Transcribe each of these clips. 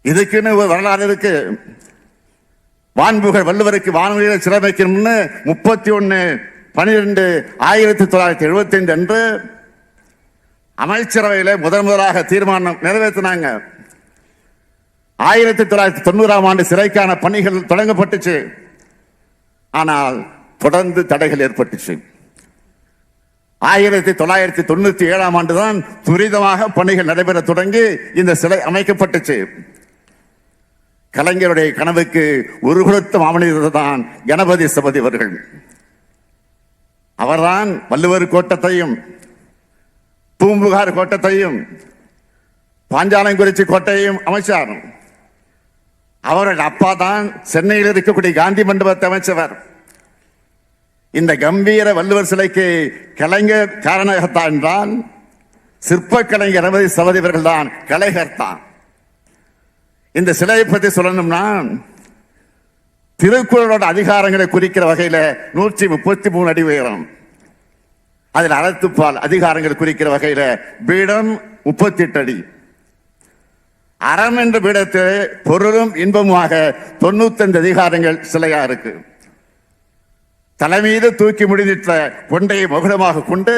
இதுக்குன்னு ஒரு வரலாறு இருக்கு. வான்புகழ் வள்ளுவருக்கு வானொலியில் சிறமைக்கணும்னு 31/12/1975 அன்று அமைச்சரவையில் முதலாக தீர்மானம் நிறைவேற்றினாங்க. 1990ஆம் ஆண்டு சிறைக்கான பணிகள் தொடங்கப்பட்டுச்சு. ஆனால் தொடர்ந்து தடைகள் ஏற்பட்டுச்சு. 1997ஆம் ஆண்டு தான் துரிதமாக பணிகள் நடைபெற தொடங்கி இந்த சிலை அமைக்கப்பட்டுச்சு. கலைஞருடைய கனவுக்கு ஒரு கொடுத்த மாமனிதர் தான் கணபதி சபதி அவர்கள். அவர்தான் வள்ளுவர் கோட்டத்தையும் பூம்புகார் கோட்டத்தையும் பாஞ்சாலங்குறிச்சி கோட்டையும் அமைச்சார். அவர்கள் அப்பா தான் சென்னையில் இருக்கக்கூடிய காந்தி மண்டபத்தை அமைச்சவர். இந்த கம்பீர வள்ளுவர் சிலைக்கு கலைஞர் காரணகர்த்தா என்றால் சிற்ப கலைஞர் கணபதி சபதி அவர்கள் தான் கலைகர்த்தான். இந்த சிலையை பற்றி சொல்லணும்னா திருக்குறளோட அதிகாரங்களை குறிக்கிற வகையில 133 அடி உயரம், அதில் அறத்துப்பால் அதிகாரங்கள் குறிக்கிற வகையில பீடம் 38 அடி, அறம் என்ற பீடத்தில் பொருளும் இன்பமுமாக 95 அதிகாரங்கள் சிலையா இருக்கு. தலைமீது தூக்கி முடிந்திட்ட கொண்டையை மகுடமாக கொண்டு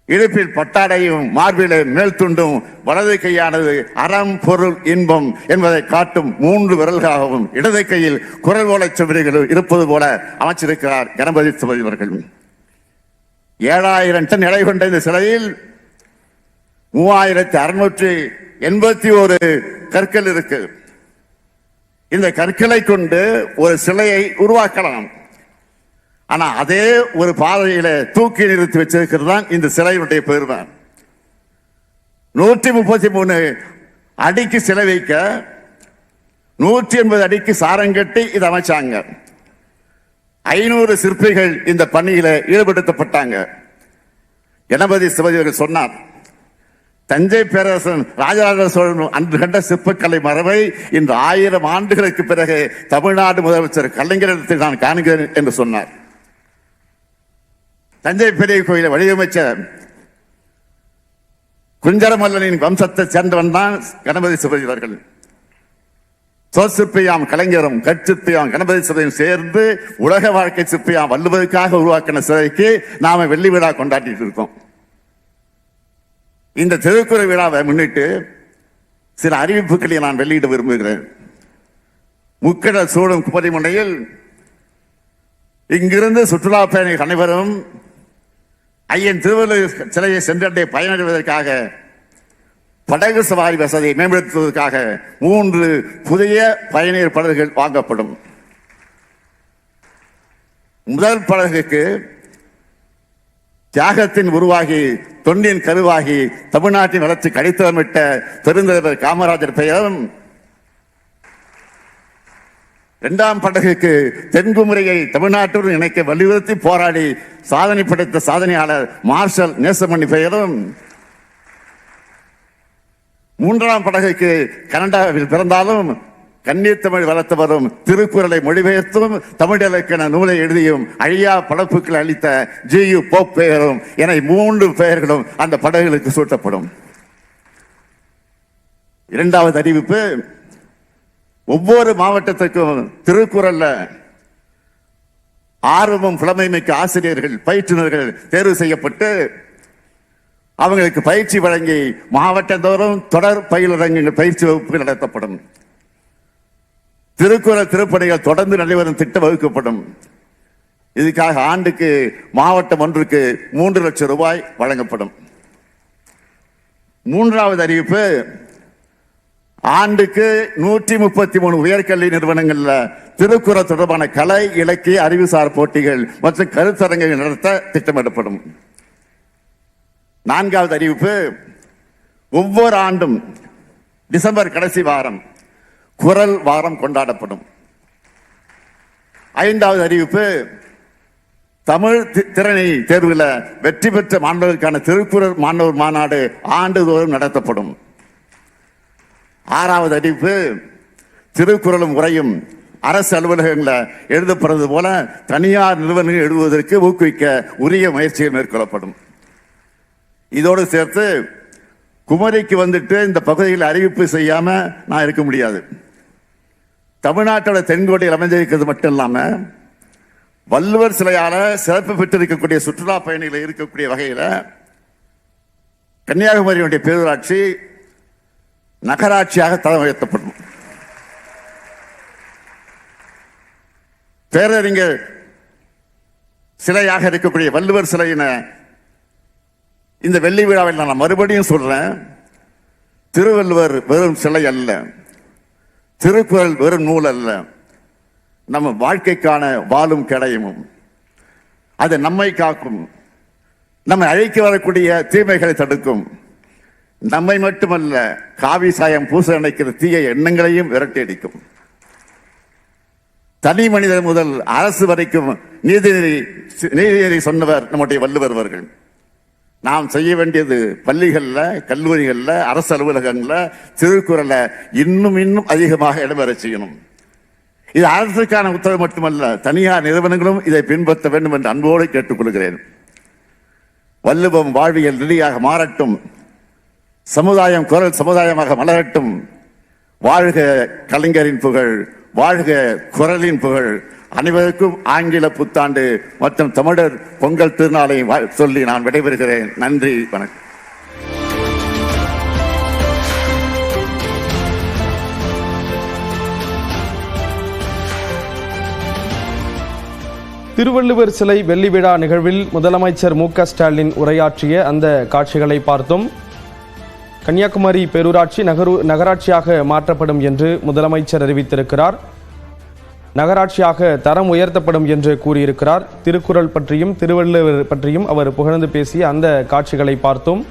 இடுப்பில் பட்டாடையும் மார்பிலே மேல் துண்டும் வலது கையானது அறம் பொருள் இன்பம் என்பதை காட்டும் 3 விரல்களாகவும் இடது கையில் குரல் ஓலை சுவடிகள் இருப்பது போல அமைச்சிருக்கிறார் கணபதி சபதி அவர்கள். 7000 டன் எடை கொண்ட இந்த சிலையில் 3681 கற்கள் இருக்கு. இந்த கற்களை கொண்டு ஒரு சிலையை உருவாக்கலாம். ஆனா அதே ஒரு பாதையில தூக்கி நிறுத்தி வச்சிருக்கிறது தான் இந்த சிலையுடைய பெருமை. 133 அடிக்கு சிலை வைக்க 180 அடிக்கு சாரம் கட்டி இதை அமைச்சாங்க. 500 சிற்பிகள் இந்த பணியில ஈடுபடுத்தப்பட்டாங்க. கணபதி சிவஜி சொன்னார், தஞ்சை பேரரசன் ராஜராஜ சோழன் அன்று கண்ட சிற்பக்கலை மரபை இன்று 1000 ஆண்டுகளுக்கு பிறகு தமிழ்நாடு முதலமைச்சர் கலைஞரிடத்தில் நான் காண்கிறேன் என்று சொன்னார். தஞ்சை பெரிய கோயிலை வடிவமைச்ச குஞ்சரமல்லனின் வம்சத்தை சேர்ந்தவன் தான் கணபதி சிவஜி அவர்கள். சிற்பியாம் கலைஞரும் கற்சிற்பியாம் கணபதி சிவஜியும் சேர்ந்து உலக வாழ்க்கை சிற்பியாம் வள்ளுவதற்காக உருவாக்கின சிலைக்கு நாம வெள்ளி விழா கொண்டாடிட்டு இருக்கோம். இந்த திருக்குறள் விழாவை முன்னிட்டு சில அறிவிப்புகளை நான் வெளியிட விரும்புகிறேன். முக்கடல் சூடும் குமரிமுனையில் இங்கிருந்து சுற்றுலா பயணிகள் அனைவரும் ஐயன் திருவள்ளுவர் சிலையை சென்றடைய பயனடைவதற்காக படகு சவாரி வசதியை மேம்படுத்துவதற்காக 3 புதிய பயணியர் படகுகள் வாங்கப்படும். முதல் படகுக்கு தியாகத்தின் உருவாகி தொண்டின் கருவாகி தமிழ்நாட்டின் வளர்ச்சி கடித்தமிட்ட பெருந்தலைவர் காமராஜர் பெயரும், 2ஆம் படகுக்கு தென்குமரியை தமிழ்நாட்டுடன் இணைக்க வலியுறுத்தி போராடி சாதனை படைத்த சாதனையாளர் மார்ஷல் நேசமணி பெயரும், 3ஆம் படகுக்கு கனடாவில் பிறந்தாலும் கண்ணீர் தமிழ் வளர்த்து வரும் திருக்குறளை மொழிபெயர்த்தும் தமிழ் இலக்கண நூலை எழுதியும் அழியா படைப்புகள் அளித்த ஜியு போப் பெயரும் என 3 பெயர்களும் அந்த படகுகளுக்கு சூட்டப்படும். 2வது அறிவிப்பு, ஒவ்வொரு மாவட்டத்திற்கும் திருக்குறள்ல ஆர்வமும் புலமை மிக்க ஆசிரியர்கள் பயிற்றுனர்கள் தேர்வு செய்யப்பட்டு அவங்களுக்கு பயிற்சி வழங்கி மாவட்டந்தோறும் தொடர் பயிலரங்குகள் பயிற்சி வகுப்புகள் நடத்தப்படும். திருக்குறள் திருப்பணிகள் தொடர்ந்து நடைபெறும் திட்டம் வகுக்கப்படும். இதுக்காக ஆண்டுக்கு மாவட்டம் ஒன்றுக்கு 3 லட்சம் ரூபாய் வழங்கப்படும். 3வது அறிவிப்பு, ஆண்டுக்கு 133 உயர்கல்வி நிறுவனங்கள்ல திருக்குறள் தொடர்பான கலை இலக்கிய அறிவுசார் போட்டிகள் மற்றும் கருத்தரங்குகள் நடத்த திட்டமிடப்படும். 4வது அறிவிப்பு, ஒவ்வொரு ஆண்டும் டிசம்பர் கடைசி வாரம் குறள் வாரம் கொண்டாடப்படும். 5வது அறிவிப்பு, தமிழ் திறனை தேர்வில் வெற்றி பெற்ற மாணவர்களுக்கான திருக்குறள் மாணவர் மாநாடு ஆண்டுதோறும் நடத்தப்படும். 6வது அறிவிப்பு, திருக்குறளும் உரையும் அரசு அலுவலகங்களில் எழுதப்படுறது போல தனியார் நிறுவனங்கள் எழுதுவதற்கு ஊக்குவிக்க உரிய முயற்சிகள் மேற்கொள்ளப்படும். இதோடு சேர்த்து குமரிக்கு வந்துட்டு இந்த பகுதியில் அறிவிப்பு செய்யாம நான் இருக்க முடியாது. தமிழ்நாட்டோட தென்கோடியில் அமைந்திருக்கிறது மட்டும் இல்லாம வள்ளுவர் சிலையால சிறப்பு பெற்றிருக்கக்கூடிய சுற்றுலா பயணிகள் இருக்கக்கூடிய வகையில கன்னியாகுமரியுடைய பேரூராட்சி நகராட்சியாக தரம் உயர்த்தப்படும். பேரறிஞர் சிலையாக இருக்கக்கூடிய வள்ளுவர் சிலையின இந்த வெள்ளி விழாவில் நான் மறுபடியும் சொல்றேன், திருவள்ளுவர் வெறும் சிலை அல்ல, திருக்குறள் வெறும் நூல் அல்ல, நம்ம வாழ்க்கைக்கான வாழும் கிடையமும். அது நம்மை காக்கும், நம்மை அழைக்க வரக்கூடிய தீமைகளை தடுக்கும். நம்மை மட்டுமல்ல, காவி சாயம் பூச நினைக்கிற தீய எண்ணங்களையும் விரட்டி அடிக்கும். தனி மனிதர் முதல் அரசு வரைக்கும் நீதிநெறி சொன்னவர் நம்முடைய வள்ளுவர் அவர்கள். நாம் செய்ய வேண்டியது பள்ளிகள்ல, கல்லூரிகள்ல, அரசு அலுவலகங்கள்ல திருக்குறளை இன்னும் அதிகமாக இடம்பெற செய்யணும். இது அரசுக்கான உத்தரவு மட்டுமல்ல, தனியார் நிறுவனங்களும் இதை பின்பற்ற வேண்டும் என்று அன்போடு கேட்டுக்கொள்கிறேன். வள்ளுவம் வாழ்வியல் நெறியாக மாறட்டும், சமுதாயம் குரல் சமுதாயமாக மலரட்டும். வாழ்க கலைஞரின் புகழ், வாழ்க குரலின் புகழ். அனைவருக்கும் ஆங்கில புத்தாண்டு மற்றும் தமிழர் பொங்கல் திருநாளை சொல்லி நான் விடைபெறுகிறேன். நன்றி, வணக்கம். திருவள்ளுவர் சிலை வெள்ளி விழா நிகழ்வில் முதலமைச்சர் மு.க. ஸ்டாலின் உரையாற்றிய அந்த காட்சிகளை பார்த்தோம். கன்னியாகுமரி பேரூராட்சி நகராட்சியாக மாற்றப்படும் என்று முதலமைச்சர் அறிவித்திருக்கிறார். நகராட்சியாக தரம் உயர்த்தப்படும் என்று கூறியிருக்கிறார். திருக்குறள் பற்றியும் திருவள்ளுவர் பற்றியும் அவர் புகழ்ந்து பேசிய அந்த காட்சிகளை பார்த்தோம்.